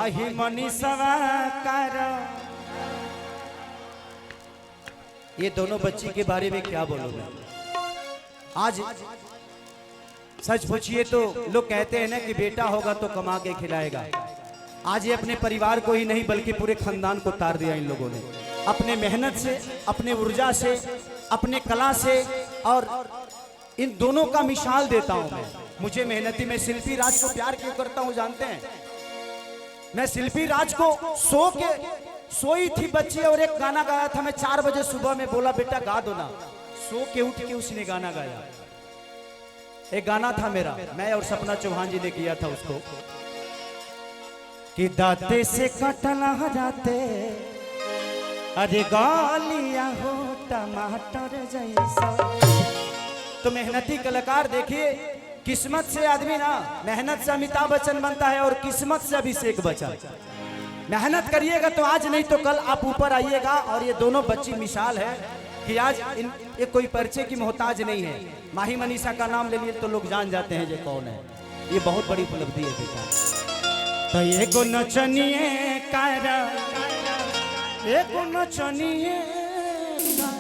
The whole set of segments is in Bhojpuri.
माही मनीषवा कर। ये दोनों बच्ची के बारे में क्या बोलोगे? आज सच पूछिए तो लोग कहते हैं ना कि बेटा होगा तो कमा के खिलाएगा। आज ये अपने परिवार को ही नहीं बल्कि पूरे खानदान को तार दिया इन लोगों ने, अपने मेहनत से, अपने ऊर्जा से, अपने कला से। और इन दोनों का मिसाल देता हूं मैं। मुझे मेहनती, मैं शिल्पी राज को प्यार क्यों करता हूं जानते हैं? मैं शिल्पी राज को सोई थी बच्ची और एक गाना गाया था। मैं 4 बजे सुबह में बोला बेटा गा दो ना, सो के उठ के उसने गाना गाया। एक गाना था मेरा, मैं और सपना चौहान जी ने किया था उसको, कि दाते से कटला जाते अरे गालियां हो टमाटर जैसा। तो मेहनती कलाकार देखिए, किस्मत से आदमी ना, मेहनत से अमिताभ बच्चन बनता है और किस्मत से अभिषेक बच्चन। मेहनत करिएगा तो आज नहीं तो कल आप ऊपर आइएगा। और ये दोनों बच्ची मिसाल है कि आज ये कोई परिचय की मोहताज नहीं है। माही मनीषा का नाम ले लिए तो लोग जान जाते हैं ये कौन है। ये बहुत बड़ी उपलब्धि है बेटा। तो ये को नचनिए कर, ये को नचनिए कर,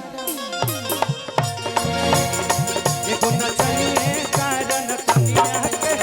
ये को नचनिए कारण कनिया के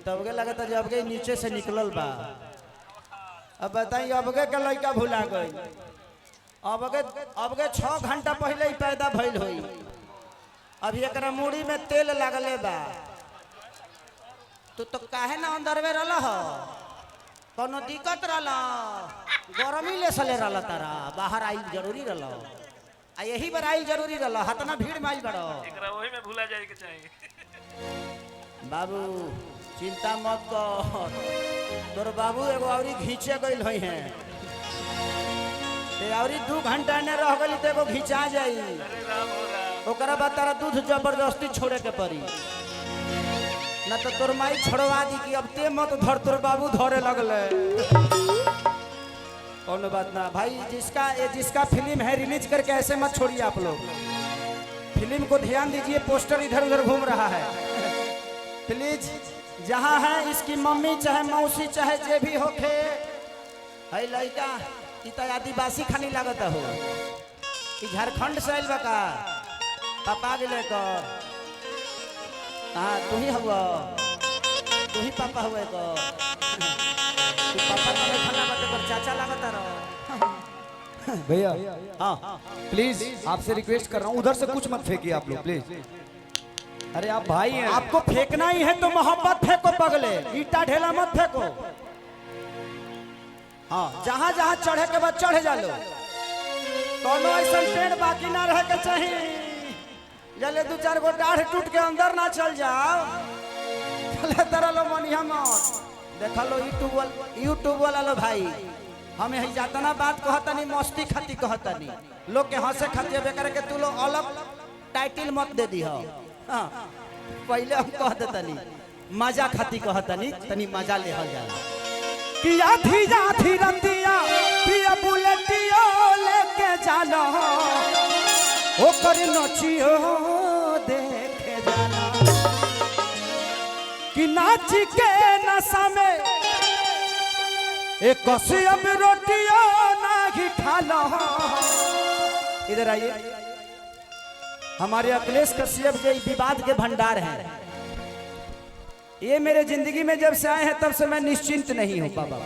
तब लगता जब के नीचे से निकलल बा। अब बताइए अब के लड़का भुला गई। अब के 6 घंटा पहले ही पैदा भइल होई। अभी एक मूड़ी में तेल लगले बा। तो काहे ना अंदर में रहल हो? कोनो दिक्कत रहल? गरमी ले सले रहल तारा? बाहर आई जरूरी रहल? आ यही बार आई जरूरी रहल? हतना भीड़ में आई बड़ो। एकरा वही में भुला जाए के चाहिए। बाबू चिंता मत कर, तोर बाबू एगो औरी घींचे गइल होई हैं। ते औरी 2 घंटा ने रह गइल तो एगो घिंचा जाई। ओकरा बाद तारा दूध जबरदस्ती छोड़े के पड़ी ना तो तोर माई छोड़वा दी कि अब ते मत धर, तोर बाबू धरे लगले। कौन बात ना भाई, जिसका फिल्म है रिलीज करके ऐसे मत छोड़िए आप लोग। फिल्म को ध्यान दीजिए, पोस्टर इधर उधर घूम रहा है प्लीज। जहाँ है इसकी मम्मी चाहे मौसी चाहे जे भी होखे, है लड़का इतना आदिवासी खानी लागत हो कि झारखंड से आइल बका पापा गेले कर। हाँ तू ही हुआ, तू ही पापा हुए को। तू पापा तो खाना बाते पर चाचा लागत रहो। भैया हाँ प्लीज आपसे रिक्वेस्ट कर रहा हूँ, उधर से कुछ मत फेंकिए आप लोग प्लीज। अरे आप भाई हैं, आपको फेंकना ही है तो मोहब्बत फेंको पगले, ईटा ढेला मत फेंको। हाँ जहाँ जहाँ चढ़े के बाद चढ़े जा लो। कोनो ऐसा पेड़ बाकी ना रह के चाहिए जले 2-4 गो डाढ़ टूट के अंदर ना चल जाओ। चले तरह लो मनिया मत देखा लो यूट्यूब वाला लो भाई। हमें ही जाता ना बात कहता नहीं, मस्ती खाती कहता नहीं। लोग के हंसे खाती बेकर के तू लोग अलग टाइटल मत दे दी हो। हाँ, पहले हम कह देतनी मजा खाती कहतनी, तनी मजा ले हल जाला कि आधी आधी रतिया पिया बुलेटियो लेके जाना ओकर नचियो देखे जाना कि नाच के नशा में एक कसियम रोटियो ना खाना। इधर आइए, हमारे अखिलेश कश्यप जी विवाद के भंडार हैं। ये मेरे जिंदगी में जब से आए हैं तब से मैं निश्चिंत नहीं हूँ। बाबा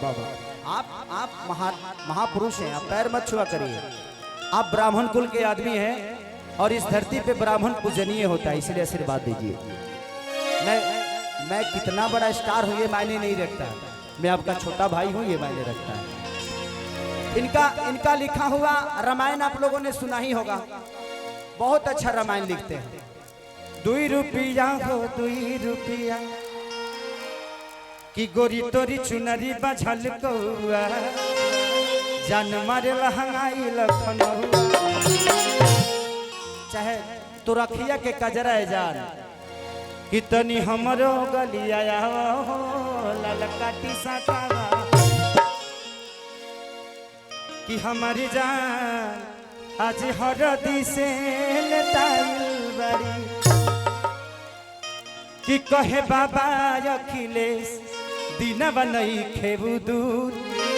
आप महापुरुष हैं, आप पैर मत छुआ करिए। आप ब्राह्मण कुल के आदमी हैं, और इस धरती पे ब्राह्मण पूजनीय होता है, इसलिए आशीर्वाद दीजिए। मैं कितना बड़ा स्टार हूँ ये मायने नहीं रखता, मैं आपका छोटा भाई हूँ ये मायने रखता है। इनका लिखा हुआ रामायण आप लोगों ने सुना ही होगा, बहुत अच्छा रामायण लिखते हैं। 2 रुपया हो 2 रुपया की गोरी तोरी चुनरी बझल कौआ, जान मारे लहंगाई लखनऊ। चाहे तो रखिया के कजरा जान कितनी हमरो गलिया हो ललकाटी साटावा कि हमारी जान आज हरदी से बड़ी कि कहे बाबा अखिलेश दिन बनई खेबू दूर,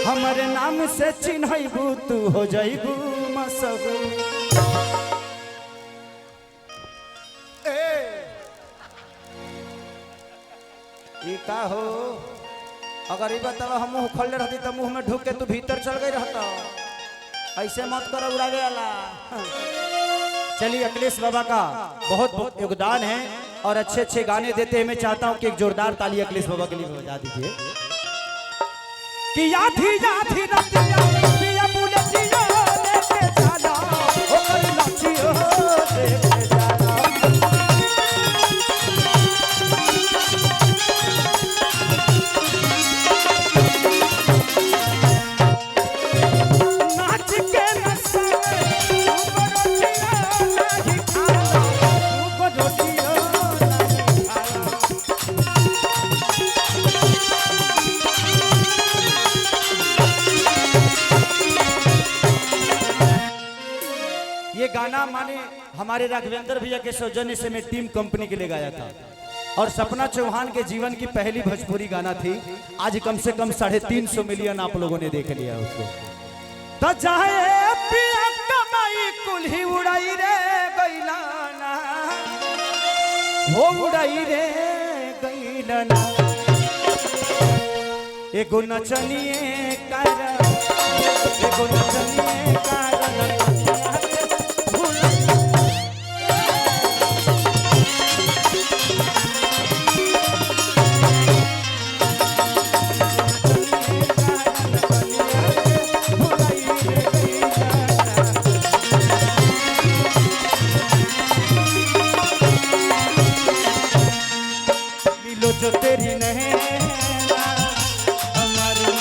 हमारे नाम से चिन्हबू तू हो जाइबू मशहूर। का हो अगर ये बतावा हम मुँह खोलने रहती तो मुंह में ढुक के तू भीतर चल गई रहता, ऐसे मत करो उड़ावे वाला। चलिए अखिलेश बाबा का बहुत बहुत योगदान है और अच्छे अच्छे गाने देते हैं। मैं चाहता हूं कि एक जोरदार ताली अखिलेश बाबा के लिए बजा दीजिए। कि याथी याथी रतिया पिया बुलेटिया लेके जाना ओ कर नाचियो लेके जाना। ये गाना माने हमारे राघवेंद्र भैया के सौजन्य से मैं टीम कंपनी के लिए गाया था और सपना चौहान के जीवन की पहली भोजपुरी गाना थी। आज कम से कम 350 मिलियन आप लोगों ने देख लिया उसको। तो चाहे पिया कमाई कुल्ही उड़ाई रे गैलाना हो उड़ाई रे गैलाना एगो नचनिए कारण एगो नचनिए कारण जो तेरी नहीं हमारी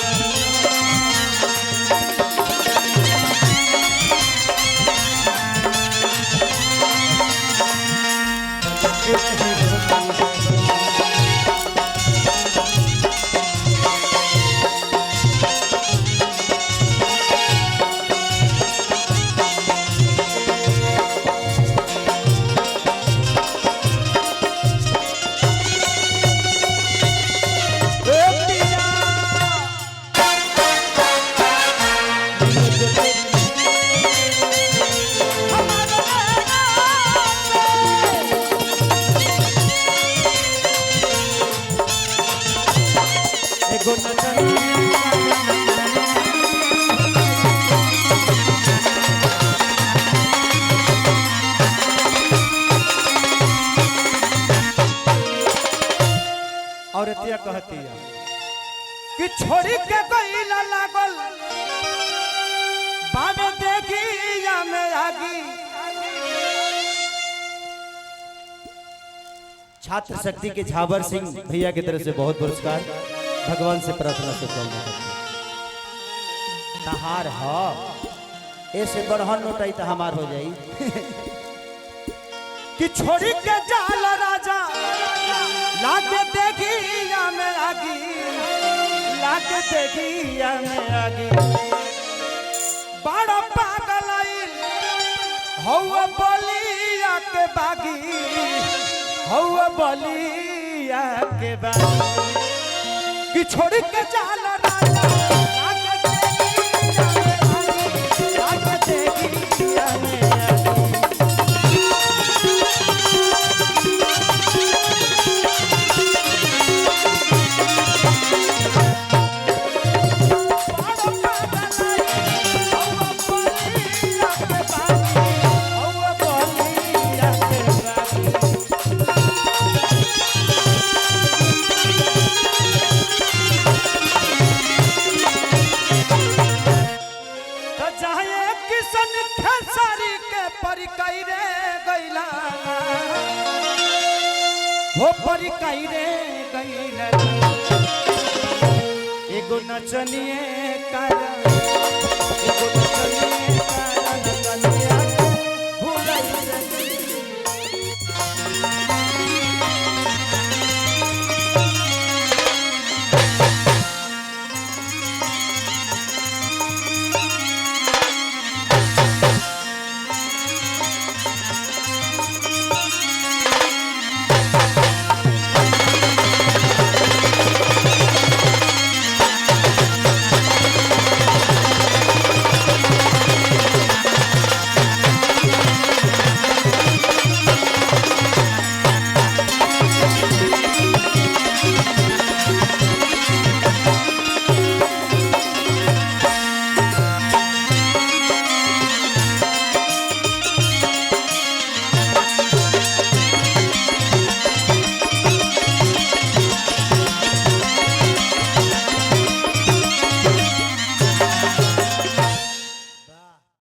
औरतिया कहती है कि छोड़ी के गईला लागल बाबे देखी या में आगी। छात्र शक्ति के झाबर सिंह भैया की तरफ से बहुत पुरस्कार, भगवान से प्रार्थना से तहार हो ऐसे बढ़न नोटाई तो हमार हो जाई। कि छोड़ी के जाल राजा लाके देखी या में आगी, लाके देखी या में आगी। बड़ा पागल हौवा बलिया के बागी, हौवा बलिया के बागी। कि छोड़ के जाल राजा लाके देखी या में आगी, लाके देखी या में आगी। जाए किसन खेसारी के परिकाई रे गैला हो परिकाई रे गैला एगो नचनिए काया